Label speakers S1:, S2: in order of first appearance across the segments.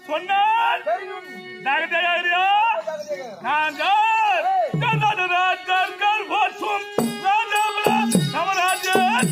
S1: சொன்னால் ஜாகிரதையா நாங்கள் ராஜர்கள் போற்றும் நவராஜன்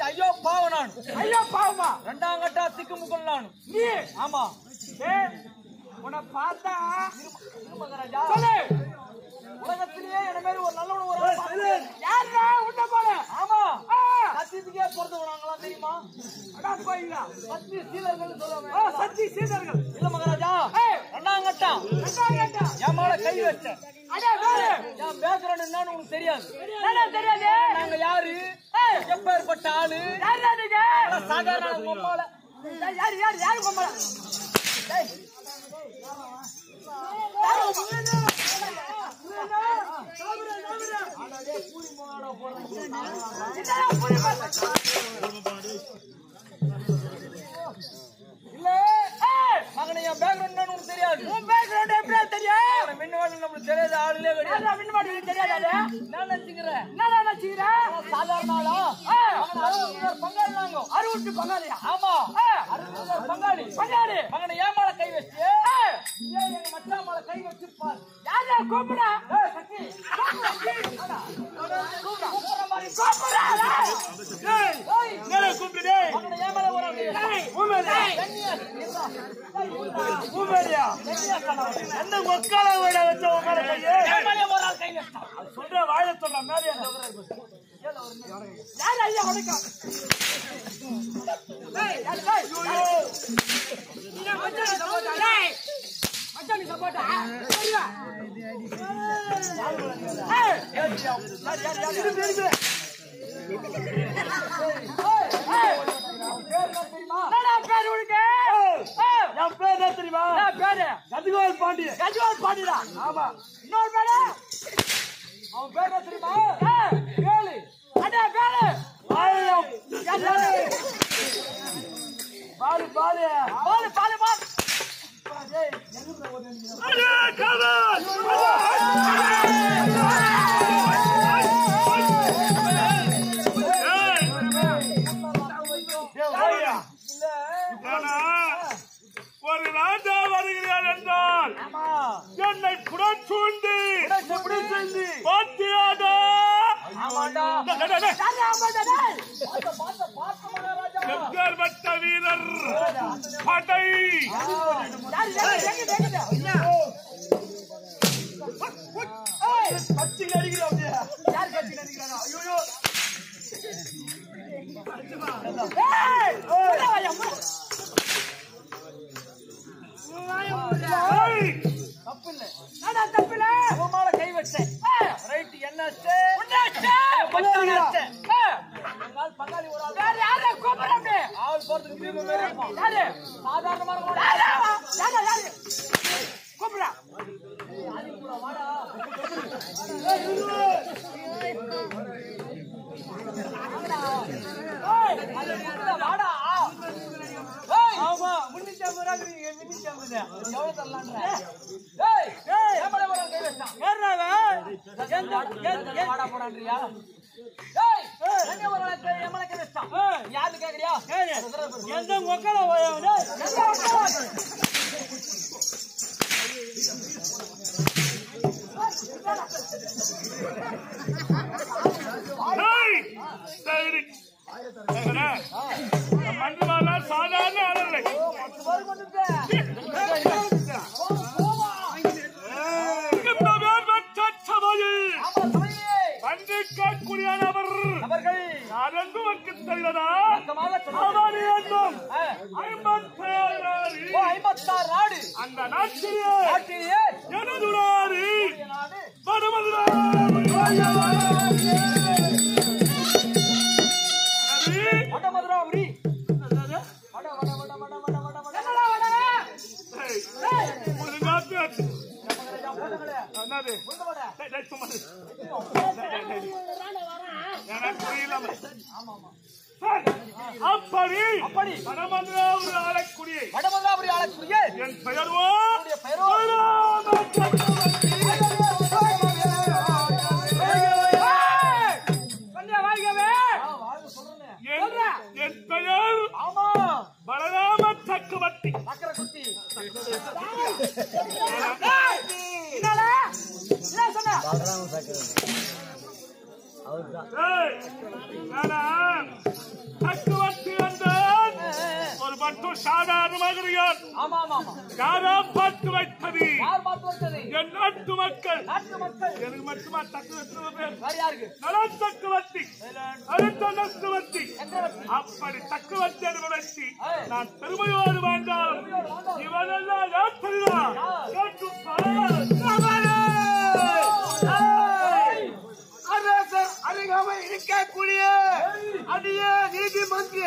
S2: ஐயோ பாவம் நான் ஐயோ பாவமா ரெண்டாம் கட்டா திக்கு முக்கல் நான் நீ ஆமா உன்னை பார்த்தா சொல்லு உலகத்திலேயே என்ன மாதிரி ஒரு நல்லவனு யாருடா உன்ன போல ஆமா சத்தியத்துக்கே பொறுத்தவனாங்களா தெரியுமா அடா போயிடா சத்திய சீலர்கள் சொல்லுவாங்க சத்திய சீலர்கள் இல்ல மகாராஜா ரெண்டாம் கட்டா என் மேல கை வச்ச என் பேக்ரவுண்ட் என்னன்னு உனக்கு தெரியாது தெரியாது நாங்க யாரு எப்பேற்பட்ட ஆளு சாதாரண பொம்மால யாரு யாரு யாரு பொம்மால இல்ல மகனை என் பேக்ரவுண்ட் உனக்கு தெரியாது உன் பேக்ரவுண்ட் எப்படியா தெரியும் மின்வாடி நம்மளுக்கு தெரியாத ஆளுலே கிடையாது மின்வாடி தெரியாது என்ன நினைச்சுக்கிறேன் என்ன நினைச்சுக்கிறேன் சாதாரண ஆளா பங்காளி நாங்க 60 பங்காளியா ஆமா 60 பங்காளி பங்காளி மகனை ஏன் மேல கை வச்சு எங்க மச்சான் மேல கை வச்சு பாரு யாரா கூப்பிடா சக்தி கூப்பிடு மகனை ஏன் மேல வராங்க என்ன ஒக்கால விட வச்ச உட்கார கை சொல்ற வாழ சொல்ற மேலே யார் ஐயா வணக்கம் கஜுவால் பாண்டியா ஆமா இன்னொரு பேரு அவன் பேர் தெரியுமா கேளு அடா கேளு பாலு பாலு பாலு பாலு பாலு
S1: ஒரு ராஜா வருகிறார் என்றால் என்னை புறச்சூண்டி பாத்தியாடா வட்ட வீரர் படை கட்சி நடிக்கிறோம் யார் கட்சி நடிக்கிறாரோ தப்பில்ல உமால கை வச்சேன் ரைட் என்ன பங்காளி ஒரு ஆள் வேற யாரை கூப்பிடுறாங்க ஆள் போறதுக்கு தீர்வு வேற யாரு சாதாரணமான யாரு கூப்பிடுறா வாடா வாடா ஆமா 350 எவ்வளவு தரலான்ற ஏய் ஏய் ஏமல வர கை வச்சான் ஏறறாவ வாடா போடான்றியா ஏய் எங்க வர ஏமல கை வச்சான் யாரு கேக்குறியா எந்த ஒக்கல ஓயவனே எந்த ஒக்கல ஏய் சரி மண்ணுவாலா சாதாரண ஆளல்லை பண்டிகாட்குரியானவர் யாரெங்குவருக்கு செல்லதா 56 நாடு அந்த நாட்டிலே எனது நாடு வடமதுராபுரி அப்படி
S2: எப்படி
S3: வடமதுராபுரி ஆளக்கூடிய
S2: வடமதுராபுரி ஆளக்கூடிய
S3: என் பெயரோ என் பெயர் பலராம சக்கரவர்த்தி. சக்கரவர்த்தி என்றால் ஒரு மட்டும் சாதாரணமாக யாரா பார்த்து வைப்பது என் நாட்டு மக்கள். எனக்கு மட்டுமா சக்கரவர்த்தி நலன் சக்கரவர்த்தி அடுத்த சக்கரவர்த்தி அப்படி சக்கரவர்த்தி அனுபவத்தி நான் பெருமையோடு வாழ்ந்தாலும் இவனெல்லாம் யாத்திரைதான்
S1: அரசர் அருகாமல் இருக்கக்கூடிய அடிய நீதிமன்றி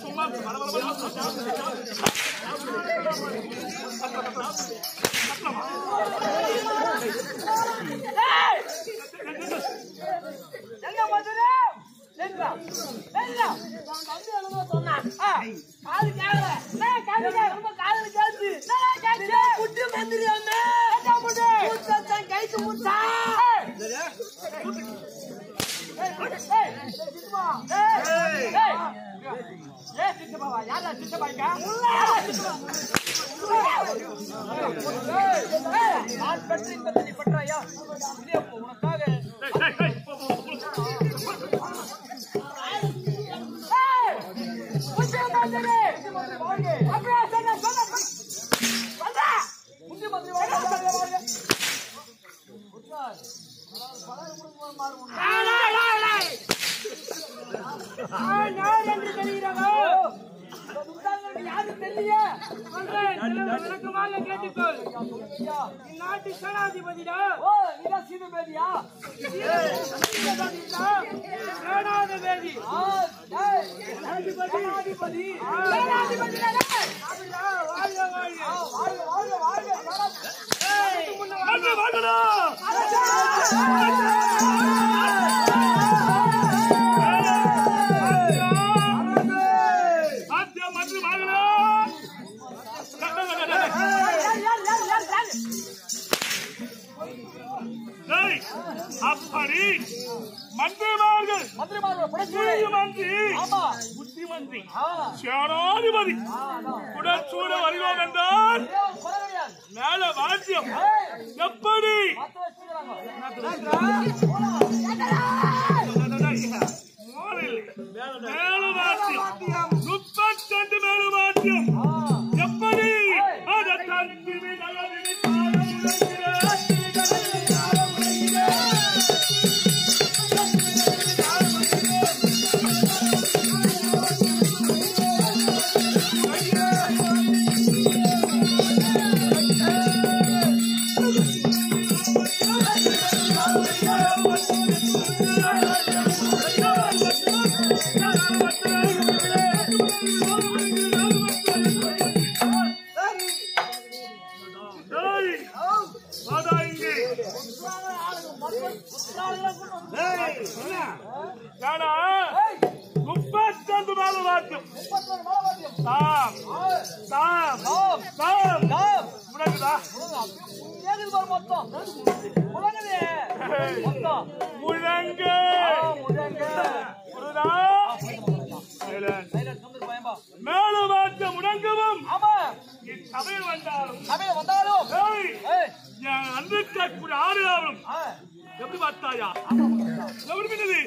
S3: சும்மா அப்படி மந்திரிமார்கள் புத்திமந்திரி சேனாதிபதி உடற்சூட வருவோம் என்றால் மேல வாத்தியம் எப்படி மேல வாத்தியம் 32 மேல வாத்தியம் எப்படி அதை தந்தி எப்படி பார்த்தாயா? எப்படி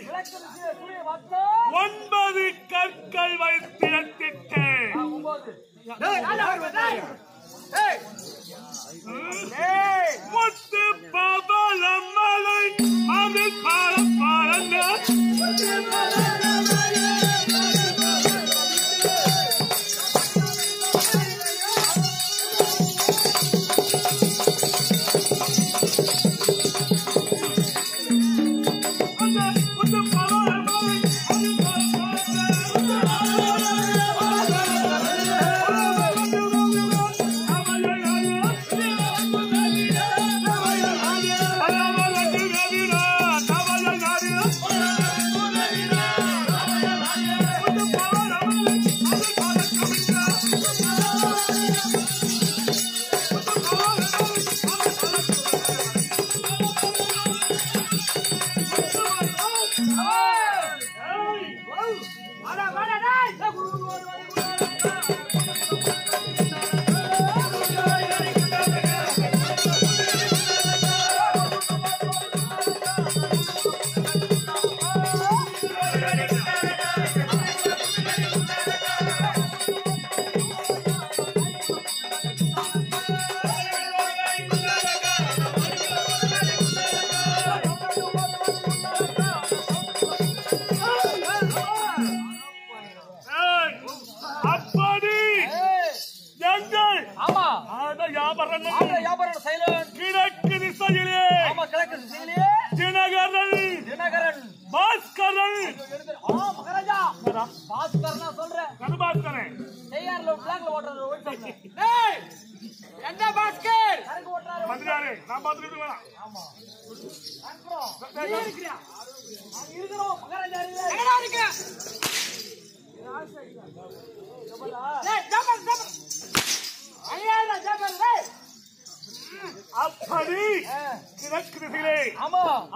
S3: 9 கற்கள் வைத்து
S2: போகுது.
S3: முத்து பவளம் மலை அது காலம் பாருங்க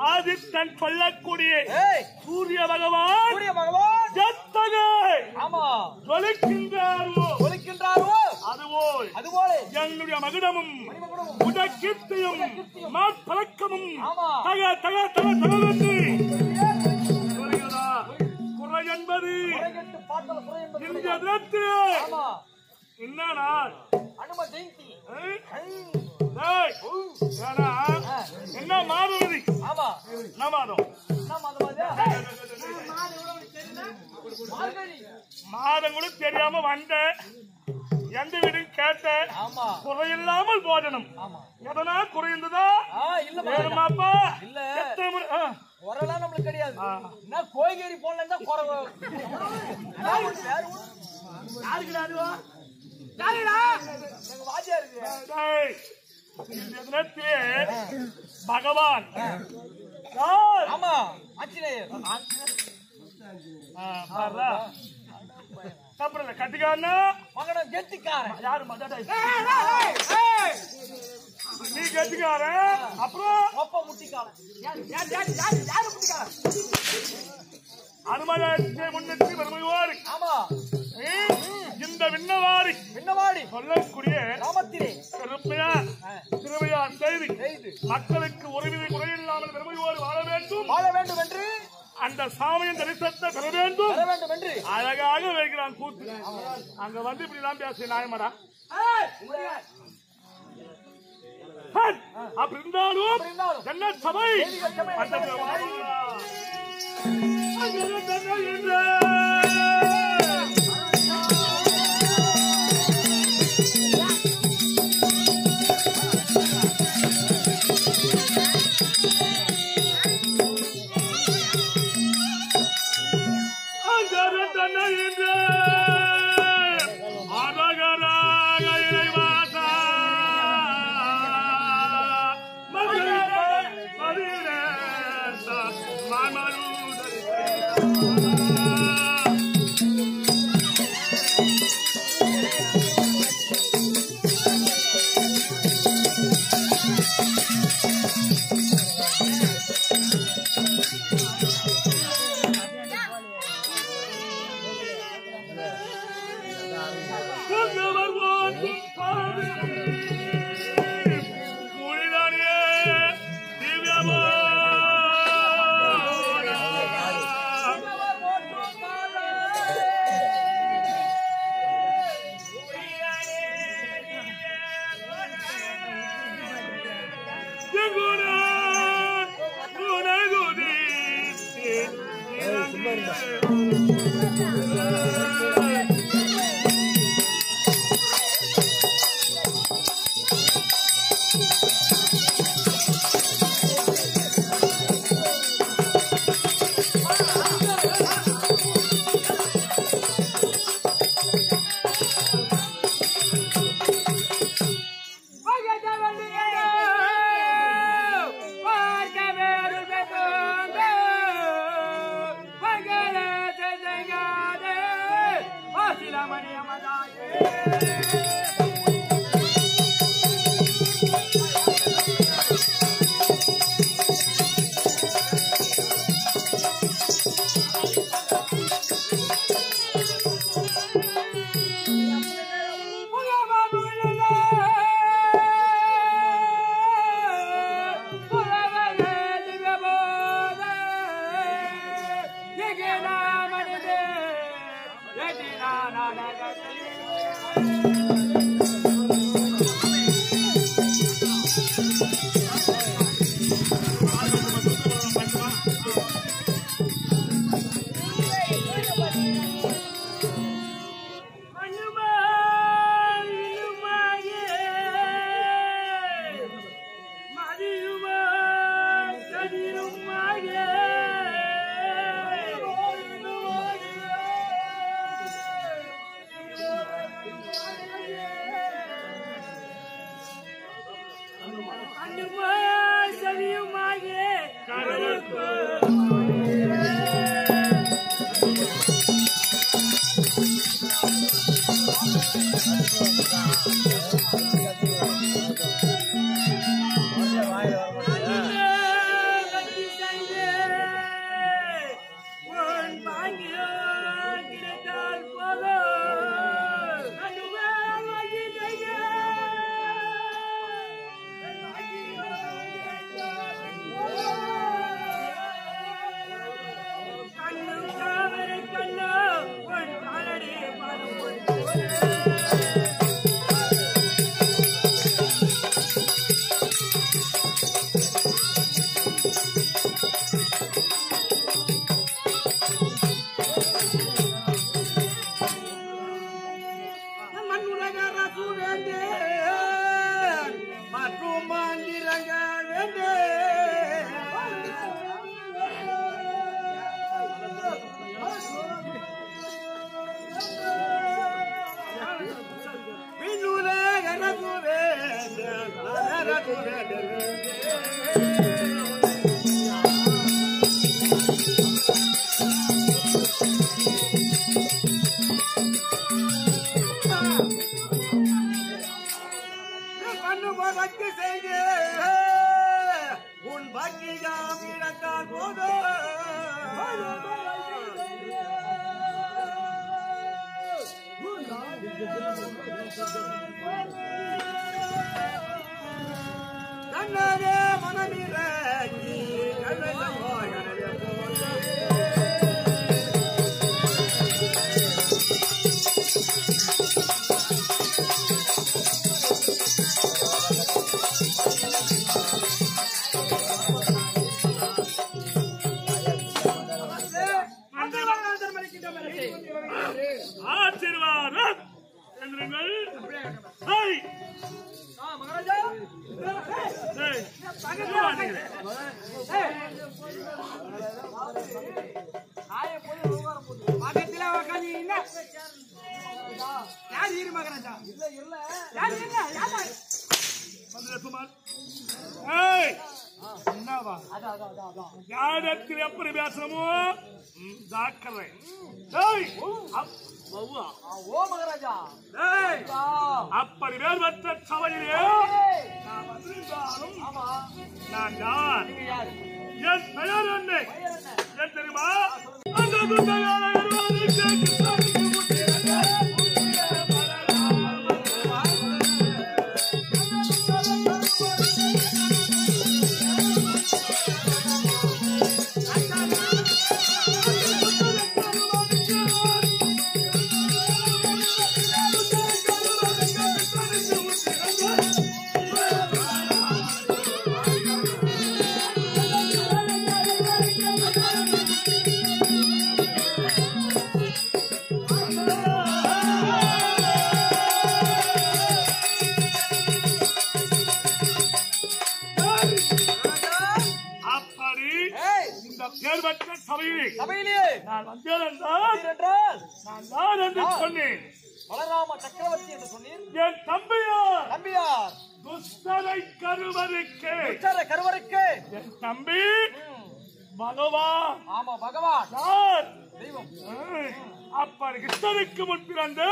S3: ஆதித்தன் கொல்லக்கூடிய சூரிய பகவான் அதுபோல் என்னுடைய மகுடமும் உடற்கீர்த்தியும் பழக்கமும் தக தக தக தகவென்று குறை என்பது இந்த தினத்திலே என்னன்னா என்ன மாதம் இது? என்ன மாதம்? மாதம் கூட தெரியாம வந்த எந்த வீடு கேட்ட குறையில்லாமல் போடணும். எதனா குறைந்ததா வேணுமாப்பா?
S2: குறைலாம் நம்மளுக்கு கிடையாது. கோய்கறி போடல குறை
S3: பகவான்
S2: ஆமா ஆஞ்சநேயர்
S3: கட்டிக்காரனா
S2: மகனம் கெட்டிக்காரன் யாரு
S3: நீ கெட்டிக்காரன் அப்புறம்
S2: ஒப்ப முட்டிக்காரன் யாரு முட்டிக்காரன்
S3: அனுமதி முன்னிட்டு பெருமையோடு
S2: ஆமா
S3: இந்த விண்ணவாடி சொல்லக்கூடிய
S2: ராமத்திலே
S3: திருமையா செய்தி மக்களுக்கு ஒருவித குறையில்லாமல் பெருமையோடு வாழ வேண்டும் என்று அந்த சாமியின் தரிசனத்தை பெற வேண்டும்
S2: என்று
S3: அழகாக வைக்கிறான் கூத்து. அங்க வந்து இப்படிதான் பேச நியாயமாடா? அப்படி இருந்தாலும் என்ன சபை யாரிடத்தில் எப்படி பேசணுமோ ஜாக்கிரதை. அப்படி பேர் பெற்ற சபையிலே நான் யார், என் பெயர் என்ன என் தெரியுமா?
S2: பலராம சக்கரவர்த்தி என்று சொன்னீர்.
S3: என் தம்பியார்
S2: தம்பியார்
S3: துஷ்டரை கருவருக்கு
S2: என்
S3: தம்பி பகவான்.
S2: ஆமா பகவான் தெய்வம்.
S3: அப்படி கிருஷ்ணனுக்கு முன் பிறந்து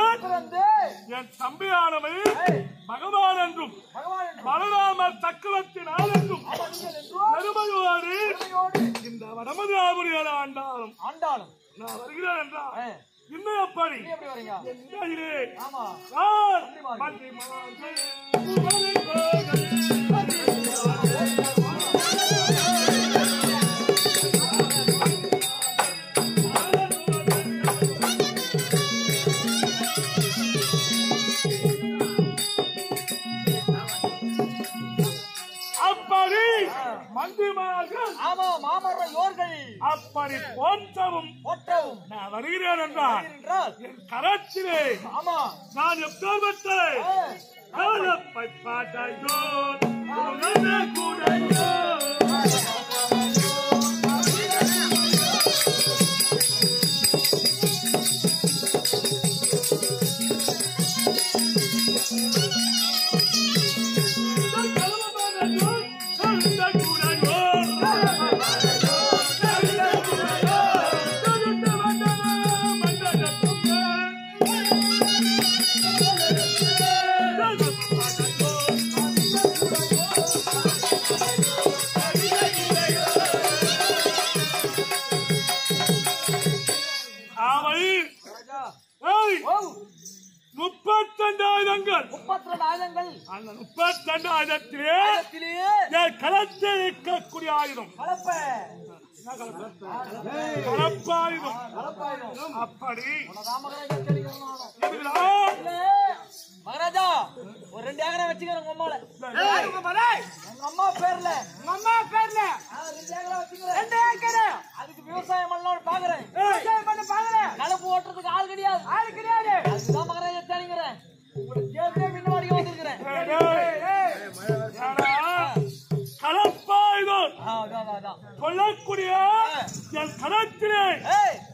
S3: என் தம்பியானவன் பகவான் என்றும் பலராம சக்கரத்தினால் என்றும் பெருமையோடு இந்த வடமதுராபுரியான ஆண்டாலும் நான் வருகிறேன் என்றால் இன்னும் எப்படி அப்படி போற்றவும் நான் வருகிறேன் என்றால் என் கரத்திலே நான் எப்போது பாட்டாயோ கூடையோ
S2: 32 ஆயுதங்கள்.
S3: அந்த 32 ஆயுதத்திலே என் களத்தில் இருக்கக்கூடிய ஆயுதம் கலப்பாயுதம். அப்படி
S2: மகாராஜா ஒரு 2 ஏக்கரை வச்சுக்கிறேன் உங்க அம்மால. உங்க அம்மா பேர்ல 2 ஏக்கரை வச்சுக்கிறேன். 2 ஏக்கரை அதுக்கு விவசாயம் பண்ணலாம் பாக்குறேன். கலப்பு ஓட்டுறதுக்கு ஆள் கிடையாது. அதுதான் மகாராஜா தேடிக்கிறேன். உங்களுக்கு கேட்டே முன்னாடி வந்திருக்கிறேன்.
S3: கலப்பாயுதம் சொல்லக்கூடிய என் களத்திலே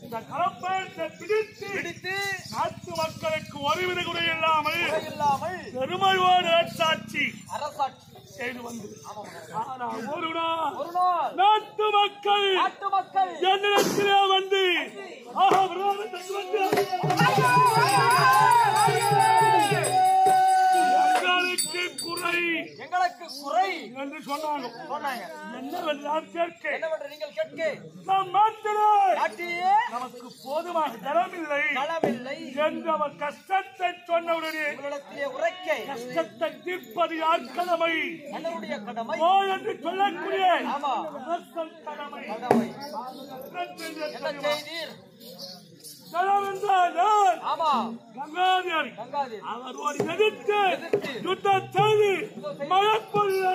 S3: இந்த கலப்பாயத்தை பிடித்து நாட்டு மக்களுக்கு ஒருவித குறை இல்லாமல் பெருமையோடு அரசாட்சி செய்து வந்து ஒரு நாள் நாட்டு மக்கள் என்னிடத்திலே வந்து
S2: எங்களுக்கு குறை
S3: என்று சொன்னாங்க. என்னவென்று நான் கேட்க
S2: நீங்கள் கேட்க
S3: நமக்கு போதுமாக தரமில்லை என்று அவர் கஷ்டத்தை சொன்னவுடனே
S2: உரைக்க
S3: கஷ்டத்தை தீர்ப்பது யார் கடமை
S2: கடமை
S3: என்று சொல்லக்கூடிய கடமை கங்காதேவி அவரோடு எதிர்த்து யுத்தம் செய்து மயப்பொழிய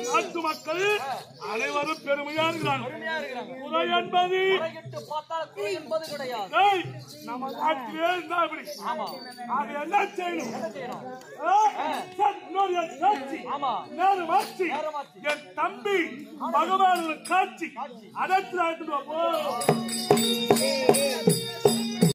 S3: நாட்டு மக்கள் அனைவரும் பெருமையா இருக்கிறாங்க. குறை என்பது நம்ம நாட்டிலே இருந்தா இப்படி அது என்ன செய்யணும்? நேரம் ஆட்சி என் தம்பி பகவான் காட்சி அதற்கு